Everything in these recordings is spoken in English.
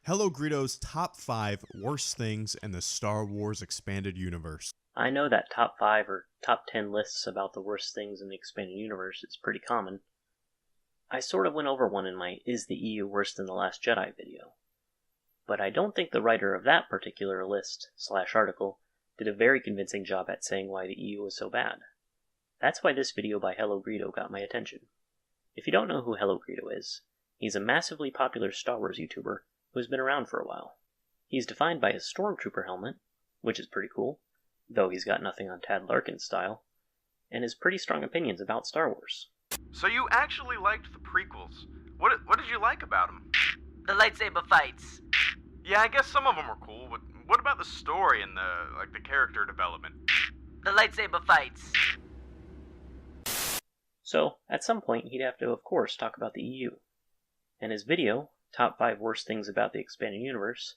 HelloGreedo's top 5 worst things in the Star Wars expanded universe. I know that top 5 or top 10 lists about the worst things in the expanded universe is pretty common. I sort of went over one in my Is the EU Worse Than the Last Jedi video. But I don't think the writer of that particular list/article did a very convincing job at saying why the EU was so bad. That's why this video by HelloGreedo got my attention. If you don't know who HelloGreedo is, he's a massively popular Star Wars YouTuber who's been around for a while. He's defined by his Stormtrooper helmet, which is pretty cool, though he's got nothing on Tad Lar'ken's style, and his pretty strong opinions about Star Wars. So you actually liked the prequels. What did you like about them? The lightsaber fights. Yeah, I guess some of them were cool, but what about the story and the character development? The lightsaber fights. So, at some point, he'd have to, of course, talk about the EU. And his video, Top 5 Worst Things About the Expanded Universe,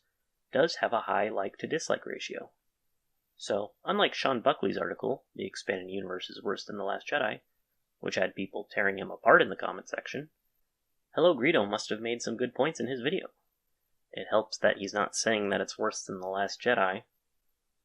does have a high like-to-dislike ratio. So, unlike Sean Buckley's article, The Expanded Universe is Worse Than the Last Jedi, which had people tearing him apart in the comment section, HelloGreedo must have made some good points in his video. It helps that he's not saying that it's worse than The Last Jedi.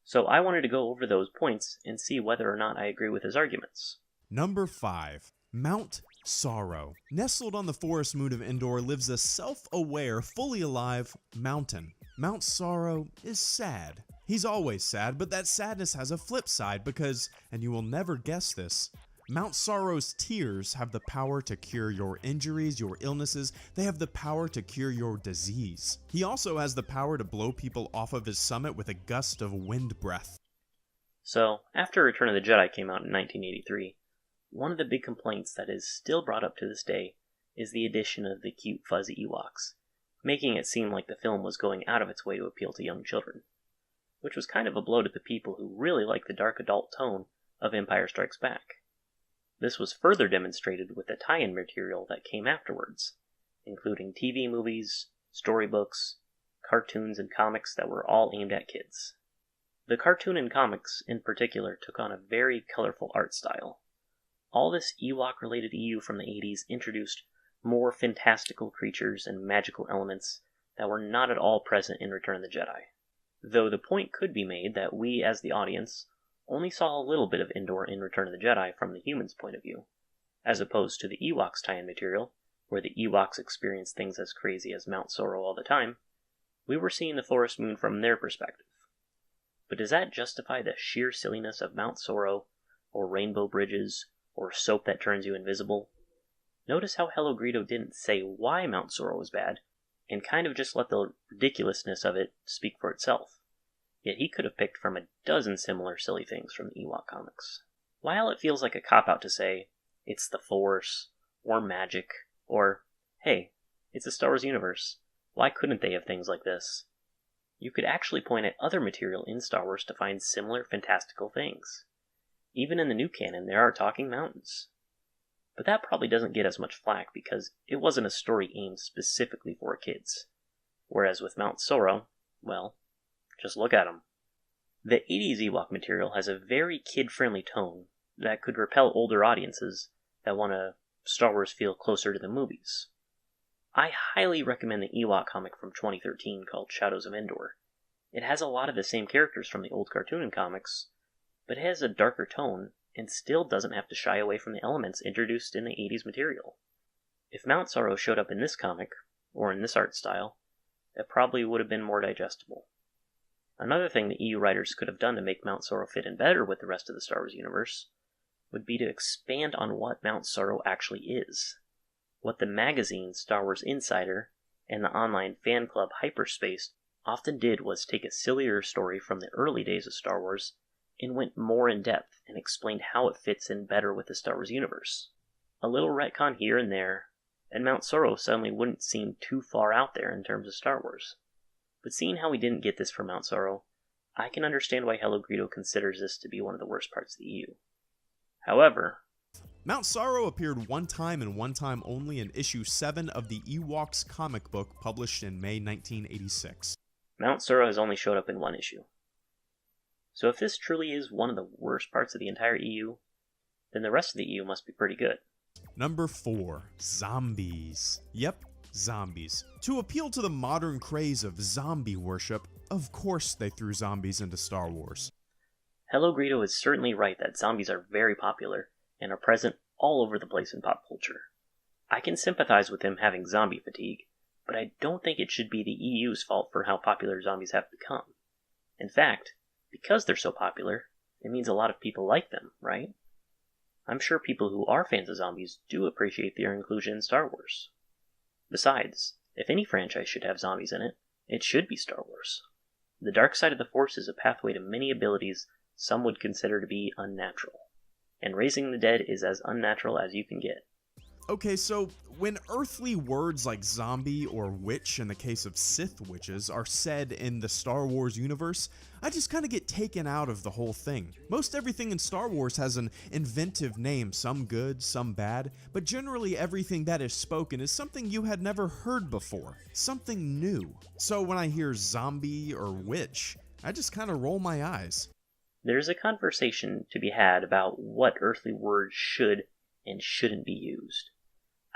So I wanted to go over those points and see whether or not I agree with his arguments. Number 5. Mount Sorrow. Nestled on the forest moon of Endor lives a self-aware, fully alive mountain. Mount Sorrow is sad. He's always sad, but that sadness has a flip side because, and you will never guess this, Mount Sorrow's tears have the power to cure your injuries, your illnesses. They have the power to cure your disease. He also has the power to blow people off of his summit with a gust of wind breath. So, after Return of the Jedi came out in 1983, one of the big complaints that is still brought up to this day is the addition of the cute fuzzy Ewoks, making it seem like the film was going out of its way to appeal to young children, which was kind of a blow to the people who really like the dark adult tone of Empire Strikes Back. This was further demonstrated with the tie-in material that came afterwards, including TV movies, storybooks, cartoons, and comics that were all aimed at kids. The cartoon and comics, in particular, took on a very colorful art style. All this Ewok-related EU from the 80s introduced more fantastical creatures and magical elements that were not at all present in Return of the Jedi. Though the point could be made that we, as the audience, only saw a little bit of Endor in Return of the Jedi from the humans' point of view, as opposed to the Ewoks tie-in material, where the Ewoks experienced things as crazy as Mount Sorrow all the time. We were seeing the forest moon from their perspective. But does that justify the sheer silliness of Mount Sorrow, or rainbow bridges, or soap that turns you invisible? Notice how HelloGreedo didn't say why Mount Sorrow was bad, and kind of just let the ridiculousness of it speak for itself. Yet he could have picked from a dozen similar silly things from the Ewok comics. While it feels like a cop-out to say, it's the Force, or magic, or, hey, it's the Star Wars universe, why couldn't they have things like this? You could actually point at other material in Star Wars to find similar fantastical things. Even in the new canon, there are talking mountains. But that probably doesn't get as much flack because it wasn't a story aimed specifically for kids. Whereas with Mount Sorrow, well, just look at him. The 80s Ewok material has a very kid-friendly tone that could repel older audiences that want a Star Wars feel closer to the movies. I highly recommend the Ewok comic from 2013 called Shadows of Endor. It has a lot of the same characters from the old cartoon and comics, but it has a darker tone and still doesn't have to shy away from the elements introduced in the 80s material. If Mount Sorrow showed up in this comic, or in this art style, it probably would have been more digestible. Another thing the EU writers could have done to make Mount Sorrow fit in better with the rest of the Star Wars universe would be to expand on what Mount Sorrow actually is. What the magazine Star Wars Insider and the online fan club Hyperspace often did was take a sillier story from the early days of Star Wars and went more in depth and explained how it fits in better with the Star Wars universe. A little retcon here and there, and Mount Sorrow suddenly wouldn't seem too far out there in terms of Star Wars. But seeing how we didn't get this from Mount Sorrow, I can understand why HelloGreedo considers this to be one of the worst parts of the EU. However, Mount Sorrow appeared one time and one time only in issue 7 of the Ewoks comic book published in May 1986. Mount Sorrow has only showed up in one issue. So if this truly is one of the worst parts of the entire EU, then the rest of the EU must be pretty good. Number 4. Zombies. Yep, zombies. To appeal to the modern craze of zombie worship, of course they threw zombies into Star Wars. HelloGreedo is certainly right that zombies are very popular and are present all over the place in pop culture. I can sympathize with him having zombie fatigue, but I don't think it should be the EU's fault for how popular zombies have become. In fact, because they're so popular, it means a lot of people like them, right? I'm sure people who are fans of zombies do appreciate their inclusion in Star Wars. Besides, if any franchise should have zombies in it, it should be Star Wars. The dark side of the Force is a pathway to many abilities some would consider to be unnatural, and raising the dead is as unnatural as you can get. Okay, so when earthly words like zombie or witch in the case of Sith witches are said in the Star Wars universe, I just kind of get taken out of the whole thing. Most everything in Star Wars has an inventive name, some good, some bad, but generally everything that is spoken is something you had never heard before, something new. So when I hear zombie or witch, I just kind of roll my eyes. There's a conversation to be had about what earthly words should and shouldn't be used.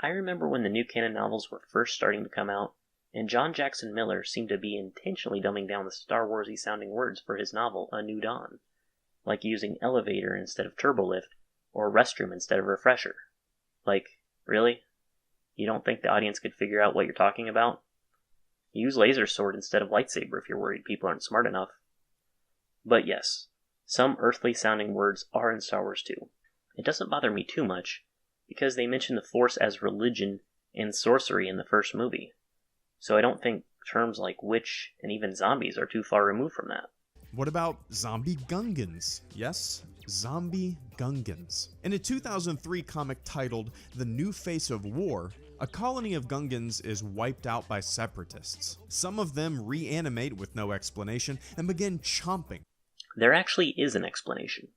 I remember when the new canon novels were first starting to come out, and John Jackson Miller seemed to be intentionally dumbing down the Star Wars-y sounding words for his novel, A New Dawn, like using elevator instead of turbolift, or restroom instead of refresher. Like, really? You don't think the audience could figure out what you're talking about? Use laser sword instead of lightsaber if you're worried people aren't smart enough. But yes, some earthly sounding words are in Star Wars too. It doesn't bother me too much, because they mention the Force as religion and sorcery in the first movie. So I don't think terms like witch and even zombies are too far removed from that. What about zombie Gungans? Yes, zombie Gungans. In a 2003 comic titled The New Face of War, a colony of Gungans is wiped out by separatists. Some of them reanimate with no explanation and begin chomping. There actually is an explanation.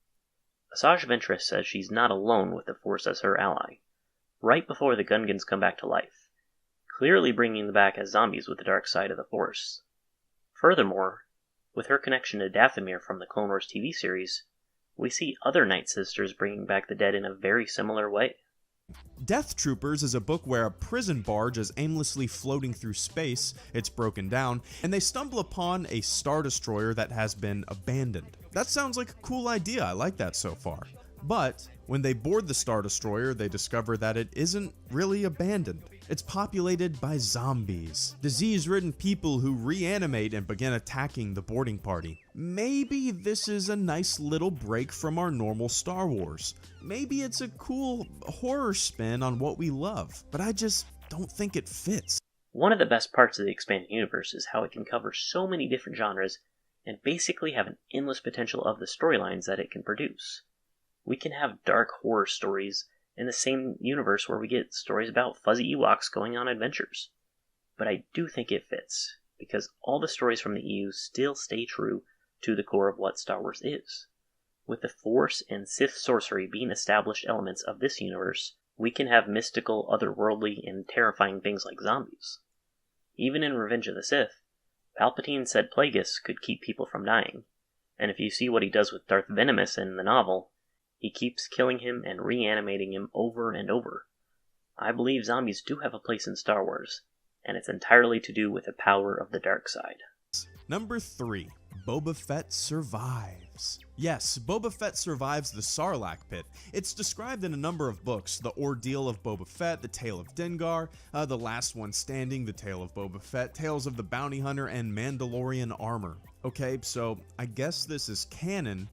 Asajj Ventress says she's not alone with the Force as her ally, right before the Gungans come back to life, clearly bringing them back as zombies with the dark side of the Force. Furthermore, with her connection to Dathomir from the Clone Wars TV series, we see other Night Sisters bringing back the dead in a very similar way. Death Troopers is a book where a prison barge is aimlessly floating through space, it's broken down, and they stumble upon a Star Destroyer that has been abandoned. That sounds like a cool idea, I like that so far. But when they board the Star Destroyer, they discover that it isn't really abandoned. It's populated by zombies, disease-ridden people who reanimate and begin attacking the boarding party. Maybe this is a nice little break from our normal Star Wars. Maybe it's a cool horror spin on what we love, but I just don't think it fits. One of the best parts of the expanded universe is how it can cover so many different genres and basically have an endless potential of the storylines that it can produce. We can have dark horror stories in the same universe where we get stories about fuzzy Ewoks going on adventures. But I do think it fits, because all the stories from the EU still stay true to the core of what Star Wars is. With the Force and Sith sorcery being established elements of this universe, we can have mystical, otherworldly, and terrifying things like zombies. Even in Revenge of the Sith, Palpatine said Plagueis could keep people from dying, and if you see what he does with Darth Venomous in the novel, he keeps killing him and reanimating him over and over. I believe zombies do have a place in Star Wars, and it's entirely to do with the power of the dark side. Number 3. Boba Fett survives. Yes, Boba Fett survives the Sarlacc pit. It's described in a number of books: The Ordeal of Boba Fett, The Tale of Dengar, The Last One Standing, The Tale of Boba Fett, Tales of the Bounty Hunter, and Mandalorian Armor. Okay, so I guess this is canon.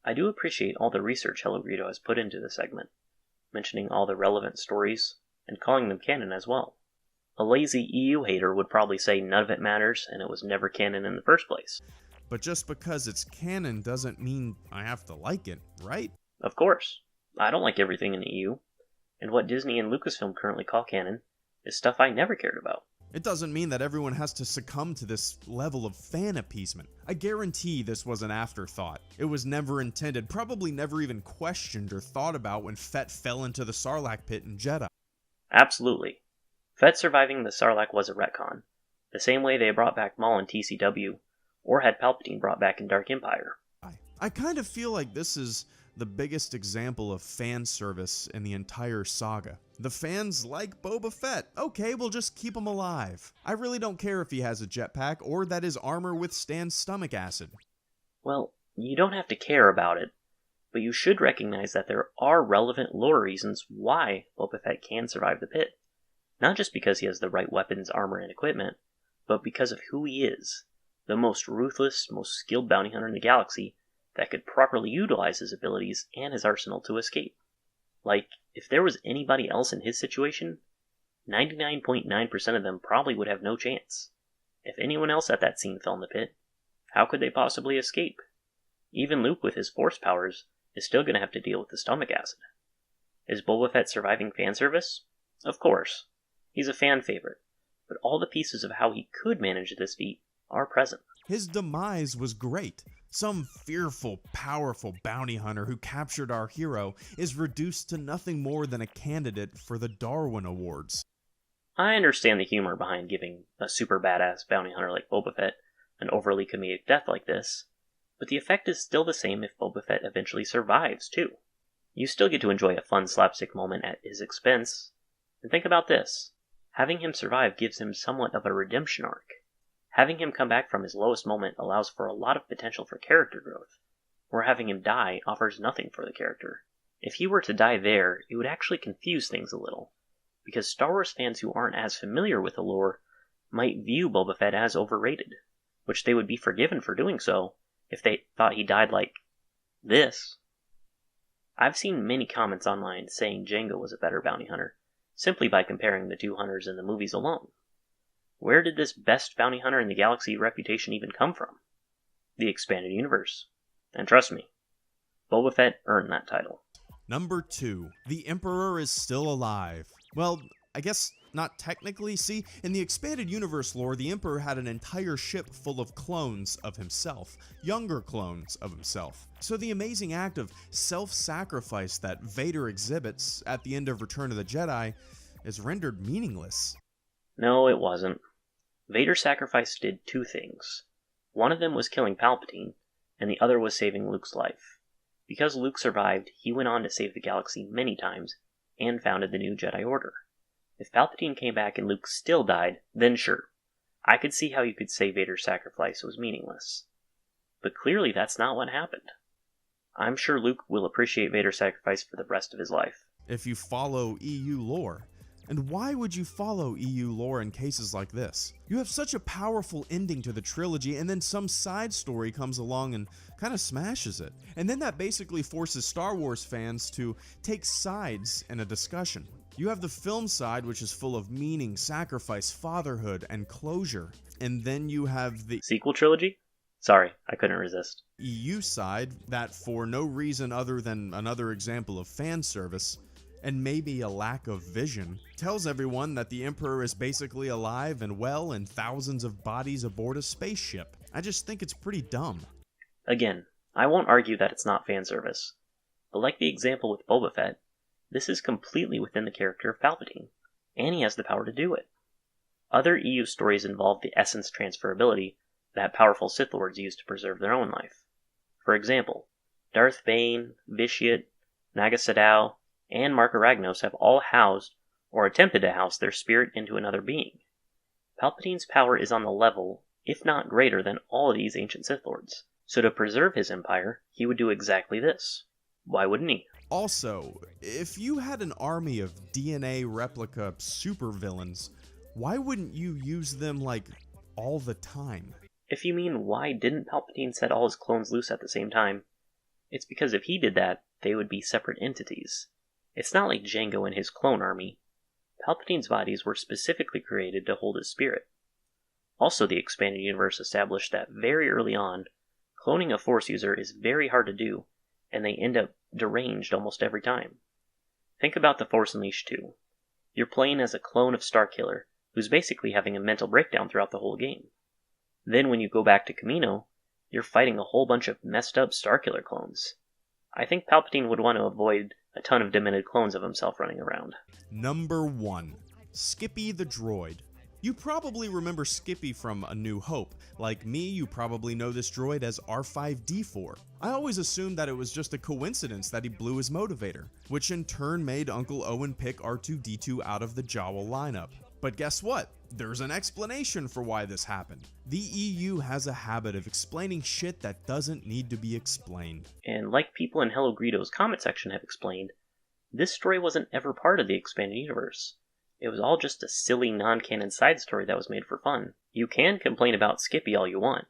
I do appreciate all the research HelloGreedo has put into this segment, mentioning all the relevant stories, and calling them canon as well. A lazy EU hater would probably say none of it matters and it was never canon in the first place. But just because it's canon doesn't mean I have to like it, right? Of course. I don't like everything in the EU, and what Disney and Lucasfilm currently call canon is stuff I never cared about. It doesn't mean that everyone has to succumb to this level of fan appeasement. I guarantee this was an afterthought. It was never intended, probably never even questioned or thought about when Fett fell into the Sarlacc pit in Jedi. Absolutely. Fett surviving the Sarlacc was a retcon, the same way they brought back Maul in TCW, or had Palpatine brought back in Dark Empire. I kind of feel like this is the biggest example of fan service in the entire saga. The fans like Boba Fett. Okay, we'll just keep him alive. I really don't care if he has a jetpack or that his armor withstands stomach acid. Well, you don't have to care about it, but you should recognize that there are relevant lore reasons why Boba Fett can survive the pit. Not just because he has the right weapons, armor, and equipment, but because of who he is. The most ruthless, most skilled bounty hunter in the galaxy that could properly utilize his abilities and his arsenal to escape. Like, if there was anybody else in his situation, 99.9% of them probably would have no chance. If anyone else at that scene fell in the pit, how could they possibly escape? Even Luke with his force powers is still going to have to deal with the stomach acid. Is Boba Fett surviving fan service? Of course. He's a fan favorite, but all the pieces of how he could manage this feat are present. His demise was great. Some fearful, powerful bounty hunter who captured our hero is reduced to nothing more than a candidate for the Darwin Awards. I understand the humor behind giving a super badass bounty hunter like Boba Fett an overly comedic death like this, but the effect is still the same if Boba Fett eventually survives, too. You still get to enjoy a fun slapstick moment at his expense. And think about this. Having him survive gives him somewhat of a redemption arc. Having him come back from his lowest moment allows for a lot of potential for character growth, where having him die offers nothing for the character. If he were to die there, it would actually confuse things a little, because Star Wars fans who aren't as familiar with the lore might view Boba Fett as overrated, which they would be forgiven for doing so if they thought he died like this. I've seen many comments online saying Jango was a better bounty hunter, simply by comparing the two hunters in the movies alone. Where did this best bounty hunter in the galaxy reputation even come from? The expanded universe. And trust me, Boba Fett earned that title. Number 2. The Emperor is still alive. Well, I guess not technically. See, in the expanded universe lore, the Emperor had an entire ship full of clones of himself, younger clones of himself. So the amazing act of self-sacrifice that Vader exhibits at the end of Return of the Jedi is rendered meaningless. No, it wasn't. Vader's sacrifice did two things. One of them was killing Palpatine, and the other was saving Luke's life. Because Luke survived, he went on to save the galaxy many times, and founded the new Jedi Order. If Palpatine came back and Luke still died, then sure, I could see how you could say Vader's sacrifice was meaningless. But clearly that's not what happened. I'm sure Luke will appreciate Vader's sacrifice for the rest of his life. If you follow EU lore. And why would you follow EU lore in cases like this? You have such a powerful ending to the trilogy, and then some side story comes along and kind of smashes it. And then that basically forces Star Wars fans to take sides in a discussion. You have the film side, which is full of meaning, sacrifice, fatherhood, and closure. And then you have the sequel trilogy? Sorry, I couldn't resist. EU side that, for no reason other than another example of fan service, and maybe a lack of vision, tells everyone that the Emperor is basically alive and well in thousands of bodies aboard a spaceship. I just think it's pretty dumb. Again, I won't argue that it's not fan service, but like the example with Boba Fett, this is completely within the character of Palpatine, and he has the power to do it. Other EU stories involve the essence transferability that powerful Sith Lords use to preserve their own life. For example, Darth Bane, Vitiate, Naga Sadow, and Mark Aragnos have all housed, or attempted to house, their spirit into another being. Palpatine's power is on the level, if not greater than all of these ancient Sith Lords. So to preserve his empire, he would do exactly this. Why wouldn't he? Also, if you had an army of DNA replica supervillains, why wouldn't you use them, like, all the time? If you mean why didn't Palpatine set all his clones loose at the same time, it's because if he did that, they would be separate entities. It's not like Jango and his clone army. Palpatine's bodies were specifically created to hold his spirit. Also, the expanded universe established that very early on, cloning a Force user is very hard to do, and they end up deranged almost every time. Think about The Force Unleashed 2. You're playing as a clone of Starkiller, who's basically having a mental breakdown throughout the whole game. Then when you go back to Kamino, you're fighting a whole bunch of messed up Starkiller clones. I think Palpatine would want to avoid a ton of demented clones of himself running around. Number 1. Skippy the Droid. You probably remember Skippy from A New Hope. Like me, you probably know this droid as R5-D4. I always assumed that it was just a coincidence that he blew his motivator, which in turn made Uncle Owen pick R2-D2 out of the Jawa lineup. But guess what? There's an explanation for why this happened. The EU has a habit of explaining shit that doesn't need to be explained. And like people in HelloGreedo's comment section have explained, this story wasn't ever part of the expanded universe. It was all just a silly non-canon side story that was made for fun. You can complain about Skippy all you want,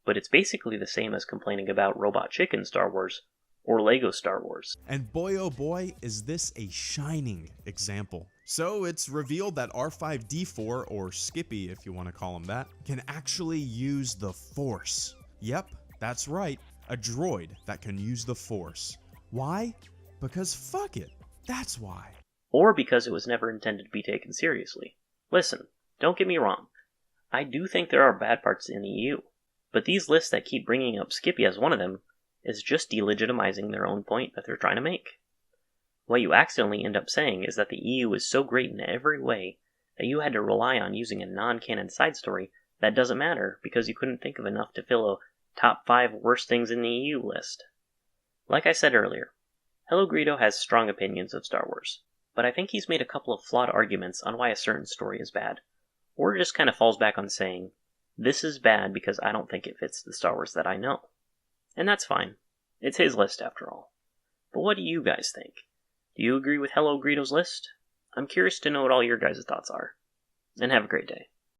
but it's basically the same as complaining about Robot Chicken Star Wars or Lego Star Wars. And boy oh boy, is this a shining example. So it's revealed that R5-D4, or Skippy if you want to call him that, can actually use the Force. Yep, that's right, a droid that can use the Force. Why? Because fuck it, that's why. Or because it was never intended to be taken seriously. Listen, don't get me wrong. I do think there are bad parts in the EU, but these lists that keep bringing up Skippy as one of them is just delegitimizing their own point that they're trying to make. What you accidentally end up saying is that the EU is so great in every way that you had to rely on using a non-canon side story that doesn't matter because you couldn't think of enough to fill a top 5 worst things in the EU list. Like I said earlier, HelloGreedo has strong opinions of Star Wars, but I think he's made a couple of flawed arguments on why a certain story is bad, or just kind of falls back on saying, this is bad because I don't think it fits the Star Wars that I know. And that's fine. It's his list after all. But what do you guys think? Do you agree with HelloGreedo's list? I'm curious to know what all your guys' thoughts are. And have a great day.